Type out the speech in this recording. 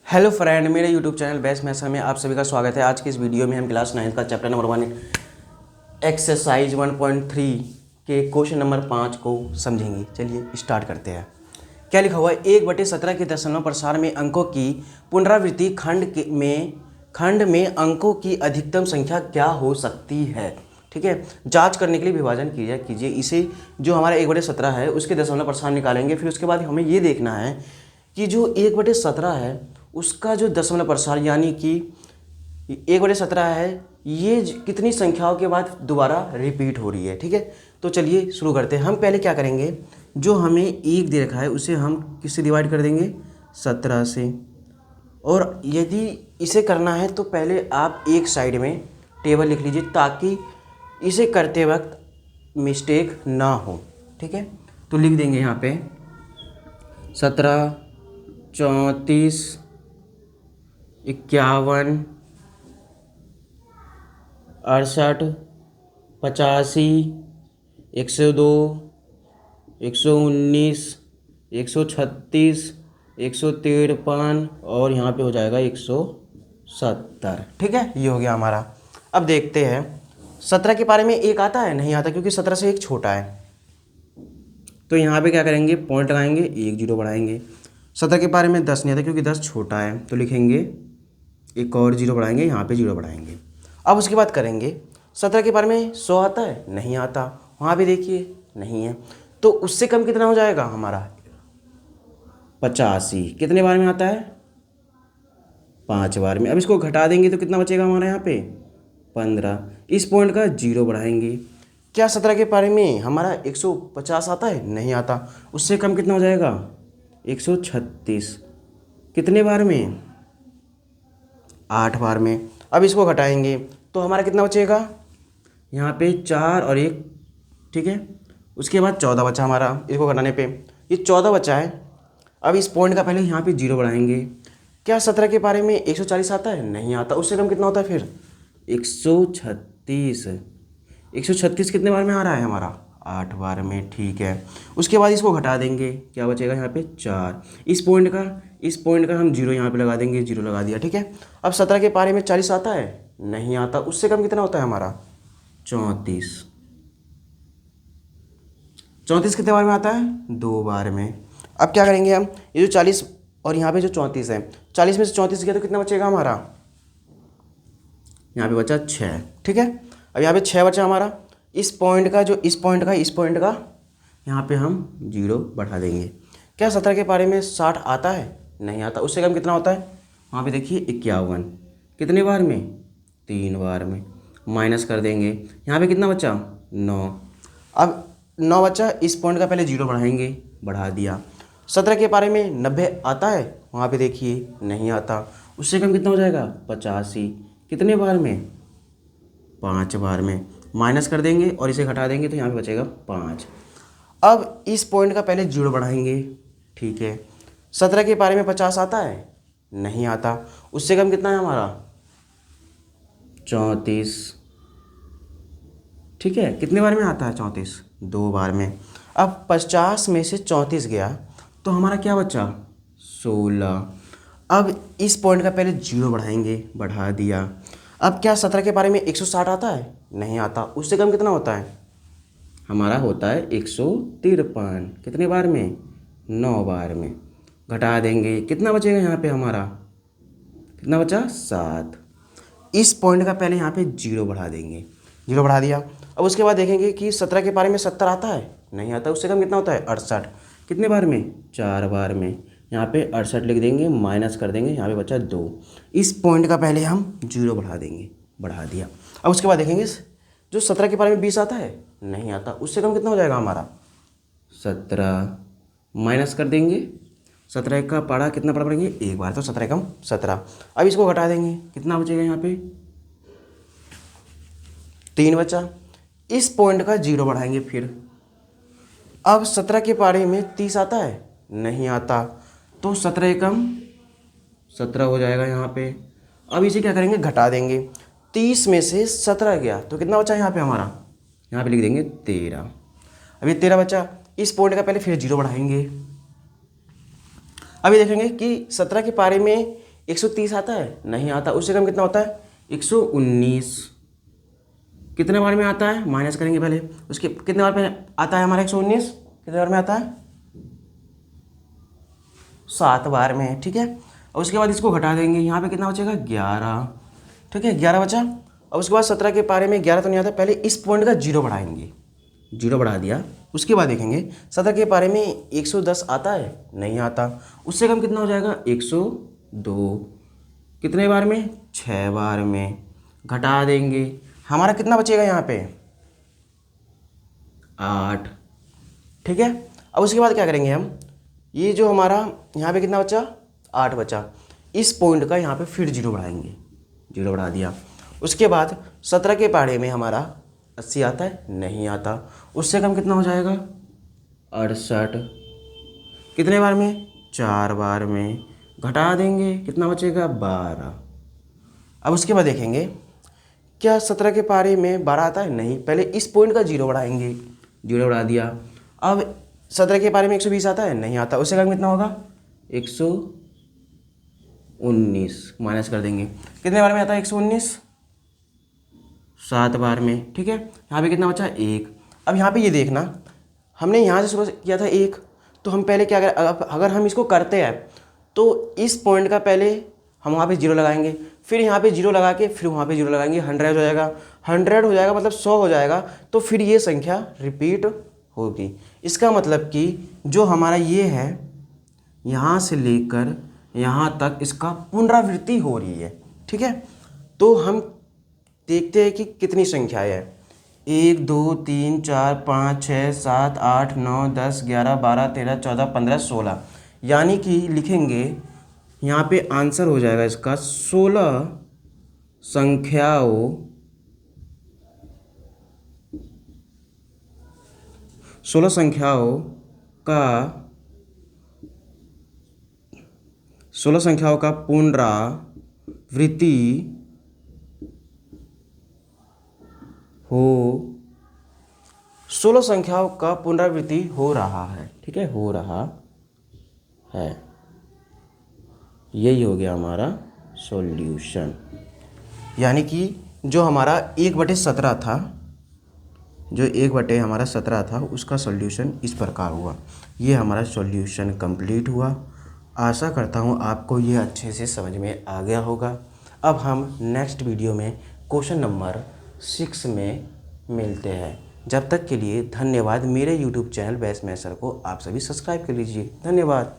Hello friend, मेरे YouTube channel best maths में आप सभी का स्वागत है। आज की इस वीडियो में हम क्लास 9 का चैप्टर नंबर 1 एक्सरसाइज 1.3 के क्वेश्चन नंबर 5 को समझेंगे। चलिए स्टार्ट करते हैं। क्या लिखा हुआ है? 1/17 के दशमलव प्रसार में अंकों की पुनरावृत्ति खंड में अंकों की अधिकतम संख्या क्या हो सकती है। ठीक है, जांच करने के लिए विभाजन कीजिए। इसे जो हमारा 1/17 है उसके दशमलव प्रसार निकालेंगे। फिर उसके बाद हमें ये देखना है कि जो 1/17 है उसका जो दशमलव प्रसार यानी कि 1/17 है, ये कितनी संख्याओं के बाद दोबारा रिपीट हो रही है। ठीक है, तो चलिए शुरू करते हैं। हम पहले क्या करेंगे, जो हमें 1 दे रखा है उसे हम किससे डिवाइड कर देंगे? 17 से। और यदि इसे करना है तो पहले आप एक साइड में टेबल लिख लीजिए ताकि इसे करते वक्त मिस्टेक ना हो। ठीक है, तो लिख देंगे यहाँ पे 17, 34, 51, 68, 85, 102, 119, 136, 153 और यहाँ पे हो जाएगा 170। ठीक है, ये हो गया हमारा। अब देखते हैं 17 के बारे में 1 आता है? नहीं आता, क्योंकि 17 से 1 छोटा है। तो यहाँ पे क्या करेंगे, पॉइंट लगाएंगे, 1 0 बढ़ाएंगे। 17 के बारे में 10 नहीं आता क्योंकि 10 छोटा है, तो लिखेंगे एक और 0 बढ़ाएंगे, यहाँ पे 0 बढ़ाएंगे। अब उसके बाद करेंगे 17 के बारे में 100 आता है? नहीं आता, वहाँ भी देखिए नहीं है। तो उससे कम कितना हो जाएगा हमारा? 85। कितने बार में आता है? 5 बार में। अब इसको घटा देंगे तो कितना बचेगा हमारा यहाँ पे? 15। इस पॉइंट का 0 बढ़ाएंगे। क्या 17 के बारे में हमारा 150 आता है? नहीं आता, उससे कम कितना हो जाएगा? 136। कितने बार में? 8 बार में। अब इसको घटाएंगे तो हमारा कितना बचेगा? यहाँ पे 4 और 1। ठीक है, उसके बाद 14 बचा हमारा। इसको घटाने पे ये 14 बचा है। अब इस पॉइंट का पहले यहाँ पे 0 बढ़ाएंगे। क्या 17 के बारे में 140 आता है? नहीं आता, उससे कम कितना होता है फिर? 136। 136 कितने बार में आ रहा है हमारा? 8 बार में। ठीक है, उसके बाद इसको घटा देंगे, क्या बचेगा यहाँ पे? 4। इस पॉइंट का हम 0 यहाँ पे लगा देंगे, 0 लगा दिया। ठीक है, अब 17 के बारे में 40 आता है? नहीं आता, उससे कम कितना होता है हमारा? 34। 34 कितने बार में आता है? 2 बार में। अब क्या करेंगे हम, ये जो 40 और यहाँ पे जो 34 है, 40 में से 34 गया तो कितना बचेगा हमारा? यहाँ पे बचा 6। ठीक है, अब यहाँ पे 6 बचा हमारा। इस पॉइंट का यहाँ पे हम 0 बढ़ा देंगे। क्या 17 के बारे में 60 आता है? नहीं आता, उससे कम कितना होता है? वहाँ पे देखिए 51। कितने बार में? 3 बार में। माइनस कर देंगे, यहाँ पे कितना बचा? 9। अब 9 बचा, इस पॉइंट का पहले 0 बढ़ाएंगे, बढ़ा दिया। 17 के बारे में 90 आता है? वहाँ पे देखिए नहीं आता, उससे कम कितना हो जाएगा? 85। कितने बार में? 5 बार में। माइनस कर देंगे और इसे घटा देंगे तो यहाँ पे बचेगा 5। अब इस पॉइंट का पहले 0 बढ़ाएंगे। ठीक है, 17 के बारे में 50 आता है? नहीं आता, उससे कम कितना है हमारा? 34। ठीक है, कितने बार में आता है 34? 2 बार में। अब 50 में से 34 गया तो हमारा क्या बचा? 16। अब इस पॉइंट का पहले 0 बढ़ाएंगे, बढ़ा दिया। अब क्या 17 के बारे में 160 आता है? नहीं आता, उससे कम कितना होता है? हमारा होता है 153। कितने बार में? 9 बार में। घटा देंगे, कितना बचेगा यहाँ पे हमारा? कितना बचा? 7। इस पॉइंट का पहले यहाँ पे 0 बढ़ा देंगे, 0 बढ़ा दिया। अब उसके बाद देखेंगे कि 17 के बारे में 70 आता है? नहीं आता, उससे कम कितना होता है? 68। कितने बार में? 4 बार में। यहाँ पे 68 लिख देंगे, माइनस कर देंगे, यहाँ पे बचा 2। इस पॉइंट का पहले हम 0 बढ़ा देंगे, बढ़ा दिया। अब उसके बाद देखेंगे जो 17 के बारे में 20 आता है? नहीं आता, उससे कम कितना हो जाएगा हमारा? 17। माइनस कर देंगे, 17 का पढ़ा कितना पढ़ा पड़ेंगे? 1 बार, तो 17 कम 17। अब इसको घटा देंगे, कितना बचेगा यहाँ पे? 3 बचा। इस पॉइंट का 0 बढ़ाएंगे फिर। अब 17 के बारे में 30 आता है? नहीं आता, तो 17 कम 17 हो जाएगा यहाँ पे। अब इसे क्या करेंगे? घटा देंगे। 30 में से 17 गया तो कितना बचा यहाँ पे हमारा? यहाँ पे लिख देंगे 13। अब ये 13 बचा, इस पॉइंट का पहले फिर 0 बढ़ाएंगे। अभी देखेंगे कि 17 के बारे में 130 आता है, नहीं आता। उससे कम कितना होता है, 119। कितने बार में आता है, माइनस करेंगे पहले। उसके कितने बार में आता है हमारा 119, कितने बार में आता है, 7 बार में, ठीक है। और उसके बाद इसको घटा देंगे, यहाँ पे कितना बचेगा, 11, ठीक है, 11 बचा। और उसके बाद 17 के पारे में 11 तो नहीं आता, पहले इस पॉइंट का 0 बढ़ाएंगे, 0 बढ़ा दिया। उसके बाद देखेंगे 17 के पारे में 110 आता है, नहीं आता। उससे कम कितना हो जाएगा, 102। कितने बार में, 6 बार में। घटा देंगे, हमारा कितना बचेगा यहाँ पे, 8, ठीक है। अब उसके बाद क्या करेंगे हम, ये जो हमारा यहाँ पे कितना बचा, 8 बचा, इस पॉइंट का यहाँ पे फिर 0 बढ़ाएंगे, 0 बढ़ा दिया। उसके बाद 17 के पारे में हमारा 80 आता है, नहीं आता। उससे कम कितना हो जाएगा, 68। कितने बार में, 4 बार में। घटा देंगे, कितना बचेगा, 12। अब उसके बाद देखेंगे क्या 17 के पारे में 12 आता है, नहीं, पहले इस पॉइंट का 0 बढ़ाएंगे, 0 बढ़ा दिया। अब 17 के पारे में 120 आता है, नहीं आता। उससे कम कितना होगा, 119, माइनस कर देंगे। कितने बार में आता है 119, 7 बार में, ठीक है। यहाँ पे कितना बचा, 1। अब यहाँ पे ये देखना, हमने यहाँ से शुरू किया था 1, तो हम पहले क्या करें, अगर हम इसको करते हैं तो इस पॉइंट का पहले हम वहाँ पे 0 लगाएंगे, फिर यहाँ पे 0 लगा के फिर वहाँ पे 0 लगाएंगे, 100 हो जाएगा, 100 हो जाएगा मतलब 100 हो जाएगा। तो फिर ये संख्या रिपीट होगी। इसका मतलब कि जो हमारा ये है, यहाँ से लेकर यहाँ तक इसका पुनरावृत्ति हो रही है, ठीक है। तो हम देखते हैं कि कितनी संख्याएँ हैं, 1 2 3 4 5 6 7 8 9 10 11 12 13 14 15 16, यानी कि लिखेंगे यहाँ पे आंसर हो जाएगा इसका 16 संख्याओं का पुनरावृत्ति हो 16 संख्याओं का पुनरावृत्ति हो रहा है, ठीक है, हो रहा है। यही हो गया हमारा सॉल्यूशन। यानी कि जो हमारा 1/17 था, जो 1/17 था, उसका सॉल्यूशन इस प्रकार हुआ। ये हमारा सॉल्यूशन कंप्लीट हुआ। आशा करता हूँ आपको ये अच्छे से समझ में आ गया होगा। अब हम नेक्स्ट वीडियो में क्वेश्चन नंबर 6 में मिलते हैं। जब तक के लिए धन्यवाद। मेरे यूट्यूब चैनल बैस मैथ्स सर को आप सभी सब्सक्राइब कर लीजिए। धन्यवाद।